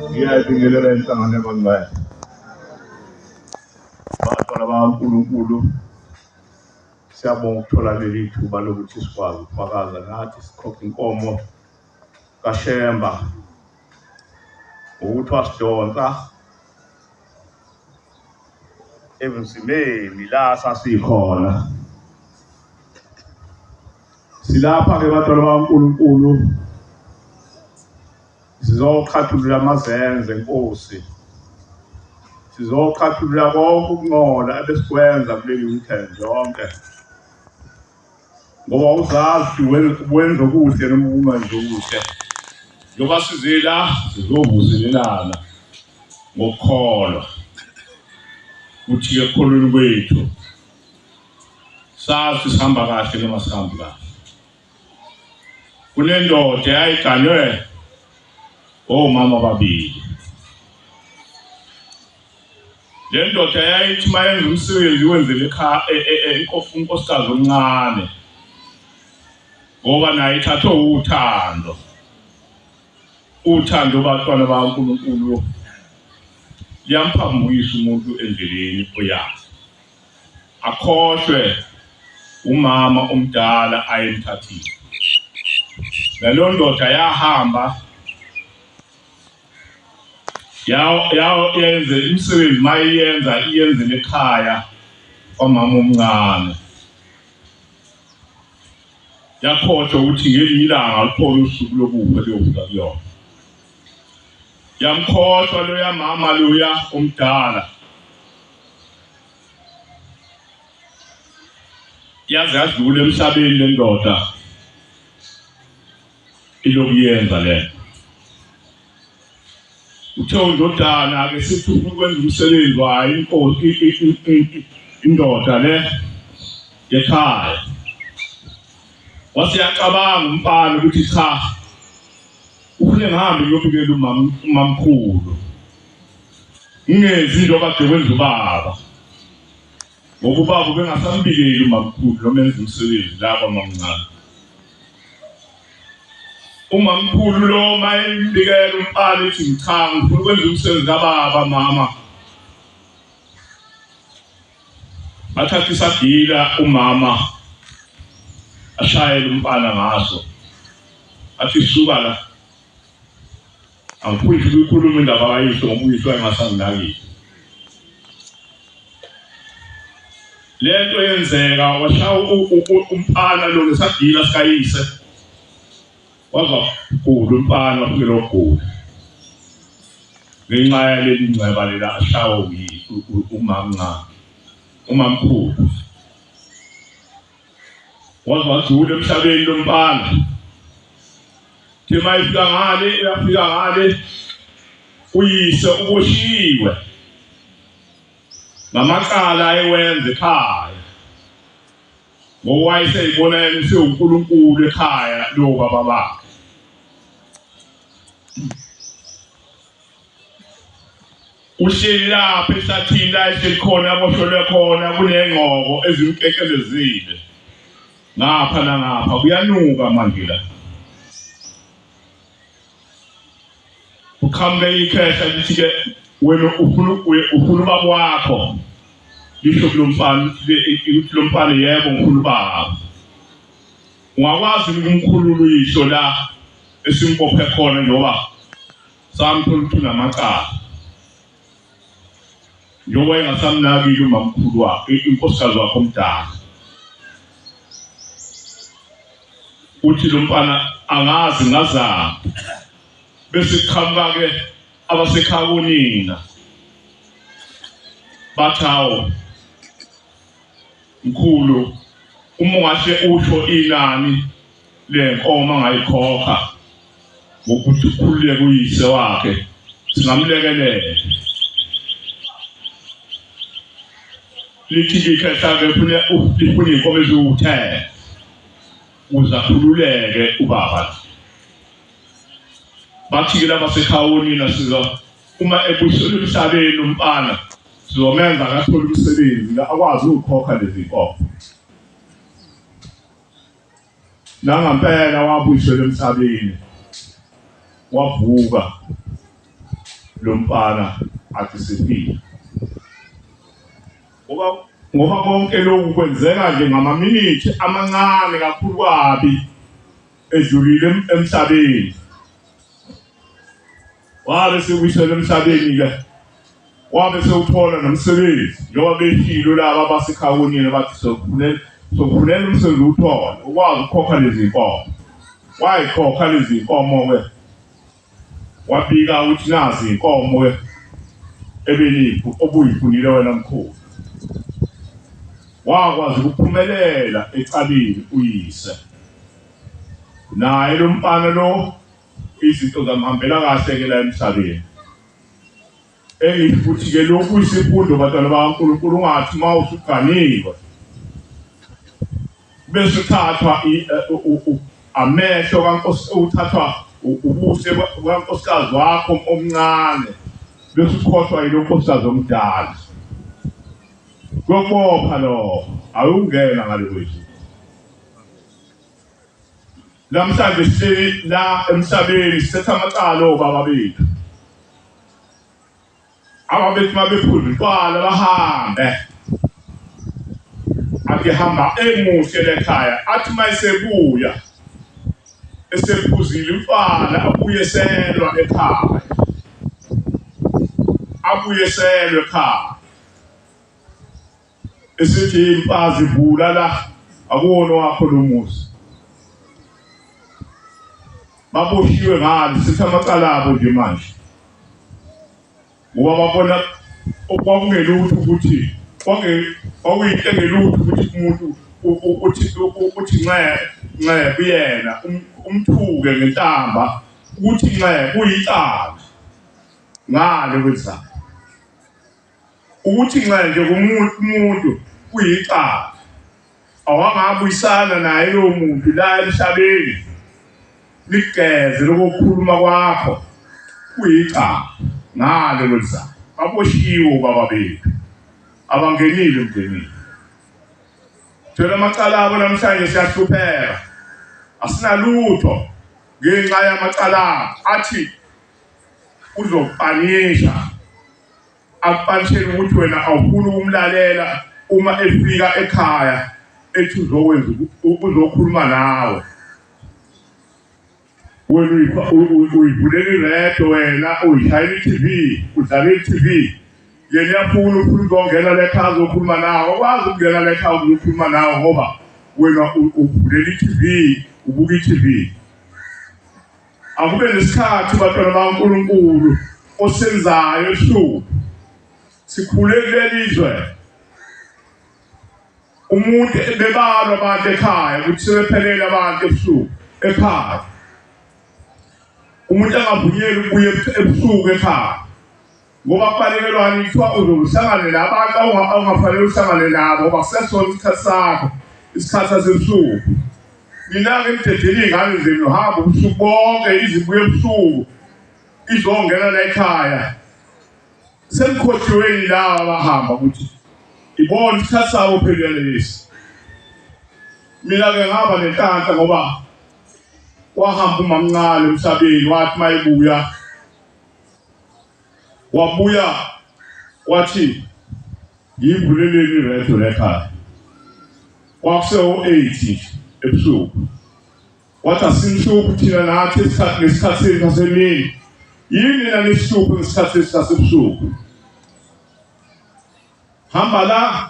Ngiyabingelela inhlangano bangcwele bantwana bakaNkulunkulu, siyabonga ukuthola leli thuba lokuthi sikwazi ukufakaza nathi sikhokhe inkomo kaShemba ukuthi wasidonsa ebunzimeni la sasikhona. Silapha-ke bantwana bakaNkulunkulu sizoqhathulula amazenze Nkosi, sizoqhathulula konke ukungcola ebesikwenza kuleli weekend yonke, ngoba uzazi wenza okuhle noma ungenzi okuhle. Njengoba sizela sizovuselelana. ngokukholwa ukuthi ekukholweni kwethu sazi sihamba kahle noma sihambi kahle. Kunendoda eyayiganywe omama ababili. Le ndoda yayithi mayenza umsebenzi wenzele ekhaya unkosikazi omncane ngoba naye ithathwe uthando bantwana bakaNkulunkulu liyamphamukisa umuntu endleleni oyazi, akhohlwe umama omdala ayemthathile. Leyo ndoda yahamba yenze imisebenzi mayenza iyenzele ekhaya kwamama omncane. Yakhohlwa ukuthi ngelinye ilanga likhona usuku lokufa liyofika kuyona. Yamkhohlwa loya mama loya omdala. Yaze yadlula emhlabeni le ndoda ilokuyenza le. Uthe undodana ke sithi ukwenza umsebenzi wayo inkosi indoda le ekhaya. Wasiyacabanga umfana ukuthi cha ufune ngihambe ngiyobikela umamkhulu. Ngenzi into kade kwenza ubaba. Ngoba ubaba bengasambikeli umamkhulu noma enza umsebenzi lapha mamncane. Umamkhulu lo mayimbikela umfana ethi cha ngifuna ukwenza umsebenzi kababa mama. Bathatha isagila umama ashayela umfana ngaso. Athi suka la. Angifuni ukukhuluma indaba kayihlo ngoba uyihlo engasanginaki. Lento yenzeka washaya umfana lo ngesagila sikayise. Wazwa ukugula umfana wafike lokugula. Ngenxa yaleli nceba lela ashawo umamkhulu. Wazwa adlule emhlabeni lomfana. Thema yafika ngale uyise uboshiwe ngamacala ayewenza ekhaya. Ngoba wayeseyibona yena uNkulunkulu ekhaya lo baba bakhe. Uhleli lapha ehlathini la esekhona aboshelwe khona kunengqoko ezimkekelezile. Ngapha nangapha kuyanuka manje la. Uqhamuke ikhehla lithi ke wena ufuna ubaba wakho. Lisho kulomfana ukuthi lomfana yebo ngifuna ubaba. Ungakwazi ukumkhulula uyihlo la esimbophe khona njengoba samthola ukuthi unamacala. Njengoba engasamnakile umamkhulu wakhe inkosikazi wakhe omdala. Uthi lo mfana angazi ngazama bese kuqhamuka ke abasekhawonina bathawo mkhulu uma ungahle usho inani lenkomo angayikhokha ngokuthi ukhululeke uyise wakhe singamlekelela. Lithi ikhehla ke ufuna inkomo eziwu-10 uzakhululeke ubaba. Bathi ke labasekhawonina siza uma ebuyisela emhlabeni umfana sizomenza akathola umsebenzi akwazi ukukhokha lezi nkomo. Nangampela wabuyisela emhlabeni wavuka lo mfana athi sefile. Ngoba konke lokhu kwenzeka nje ngamaminithi amancane kakhulu kabi edlulile emhlabeni. Wabe sebuyisela emhlabeni ke wabe sewuthola nomsebenzi njengoba behilo laba abasekhawonini bathi sokufunela umsebenzi uthola ukwazi ukukhokha lezi nkomo. Wayikhokha lezi nkomo ke wabika ukuthi nazi inkomo ke ebeliphu obuyifunile wena mkhulu. Wakwazi ukuphumelela ecaleni uyise. Naye lo mfana lo izinto zamhambela kahle ke la emhlabeni. engifuthi ke lokhu isifundo bantwana bakaNkulunkulu ungathi mawusuganiwe bese uthathwa amehlo kaNkosi uthathwa ubuse kaNkosikazi wakho omncane bese ukhohlwa yilonkosikazi omdala kokopha lo awungena ngalokwethu namhlanje sihleli la emhlabeni sisetha amacala obaba bethu ababethu mabephuza utshwala bahambe akihamba emuhle lekhaya athi mayisebuya esephuzile utshwala abuyeselwa ekhaya esithi imfazi vula la akuwona wakho lo muzi baboshiwe ngani sithi amacala abo nje manje ngoba babona okwakungelutho ukuthi kwakuyinto engelutho ukuthi umuntu ukuthi nxe kuyena umthuke ngentamba ukuthi nxe kuyicala ngale kwenzani ukuthi nxe nje umuntu kuyicala awangabuyisana naye lo muntu la emhlabeni ligeze lokukhuluma kwakho kuyicala ngale kwenzani baboshiwe baba bethu abangenile emndenini thela amacala abo namhlanje siyahlupheka asinalutho ngenxa yamacala athi uzopanisha akupanishela ukuthi wena awufuni ukumlalela uma efika ekhaya ethi uzokhuluma nawe wena uyivulela iredo wena uyishayela i-TV udlala i-TV yena yafuna ukungena lekhaya uzokhuluma nawe wazi ukungena lekhaya uzokhuluma nawe ngoba wena uvulela i-TV ubuka i-TV akube nesikhathi bantwana bakaNkulunkulu osenzayo ebusuku sikhule kulelizwe umuntu bebalwa abantu ekhaya ukuthi sebephelele abantu ebusuku ekhaya umuntu angavunyelwa ukubuya ebusuku ekhaya ngoba kufanelelwana ithiwa uzohlangana nabantu ongafanele uhlangane nabo ngoba kusesona isikhathi sakho isikhathi sasebusuku mina-ke ngidedela iy'ngane zenu hamba ubusuku bonke izibuye ebusuku izongena la ekhaya semkhohliweni lawa abahamba ukuthi ibona isikhathi sabo phelele lesi mina-ke ngihamba nenhlanhla ngoba wahamba umamncane emhlabeni wathi mayebuya wabuya wathi ngiyivuleleni iredo lekhaya kwakusewu-8 ebusuku wathi asimhluphi thina nathi ngesikhathi sethu sasemini yini nina nesihluphi ngesikhathi sethu sasebusuku hamba la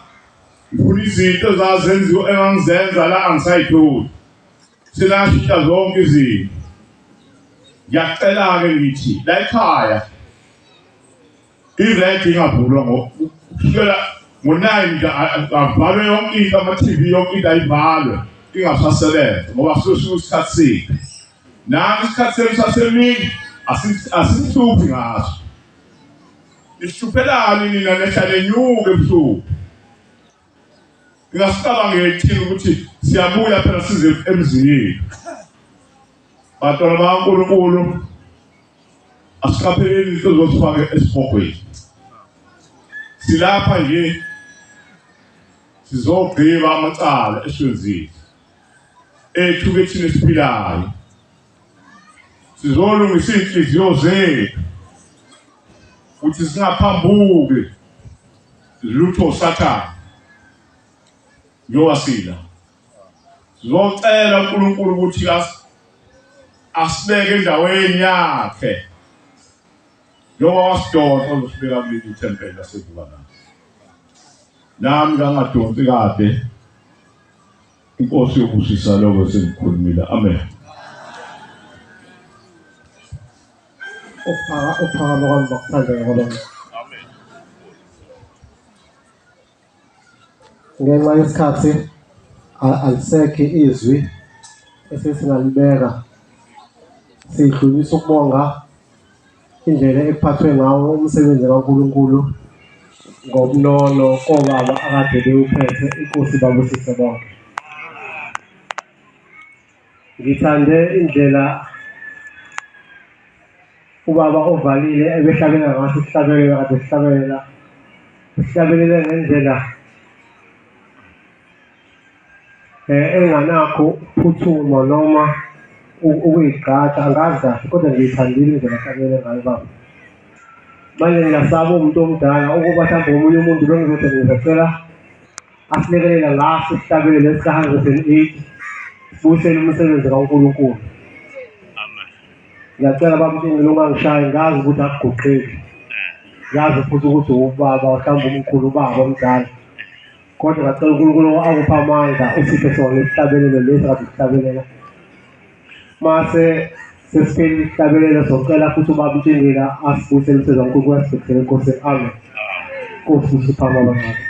ngifuna izinto ezazenziwa engangizenza la angisayitholi sinashintsha zonke izinto ngiyacela-ke ngithi la ekhaya iredi ingavulwa kusukela ngo-9 avalwe yonke into ama-TV yonke into ayivalwe ingasasebenza ngoba sosuke isikhathi sethu nami isikhathi senu sasemini asimhluphi ngaso isihluphelani nina nehlale nyuke ebusuku ngingasicabangeli thina ukuthi siyabuya phela size emzini yethu bantwana bakaNkulunkulu asiqapheleni into zosifake esibhokweni silapha nje sizogqiba amacala esiwenzile ethu-ke thina esiphilayo sizolungisa iy'nhliziyo zethu ukuthi singaphambuki lutho Sathane njengoba sizocela uNkulunkulu ukuthi asibeke endaweni yakhe njengoba wasidonsa uzosibeka kuleli thempeli laseVukanathi nami kangadonsi kade inkosi yobusisa lokho sengikhulumile amen. Uphakama kwami bakuthanda ngoba Amen. ngenxa yesikhathi alisekho izwi esisingalibeka sidlulisa ukubonga indlela ekuphathwe ngawo umsebenzi kaNkulunkulu ngobunono kobaba akade bewuphethe. Inkosi babusise bonke. Ngithande indlela ubaba ovalile ebehlabelela ngaso isihlabelelo kade sihlabelela. Sihlabelele ngendlela enganakho ukuphuthuma noma ukuyigqaja, angazi kahle kodwa ngiyithandile indlela ahlabelele ngayo baba. Manje ngiyasaba umuntu omdala ukuba mhlawumbe omunye umuntu bengizothi ngizocela asilekelela ngaso isihlabelelo esika-108 sibuyisele umsebenzi kaNkulunkulu. Ngiyacela bamtshengile ungangishayi, ngazi ukuthi akuguqeki, ngazi futhi ukuthi ubaba mhlawumbe umkhulu ubaba omdala, kodwa ngiyacela uNkulunkulu akuphe amandla usiphe sona isihlabelelo lesi kade sihlabelela. Mase sesiphelile isihlabelelo socela futhi ubaba Tshingila asibuyisele umsebenzi kaNkulunkulu asibhekisele enkosini. Amen. Nkosi usiphe amandla.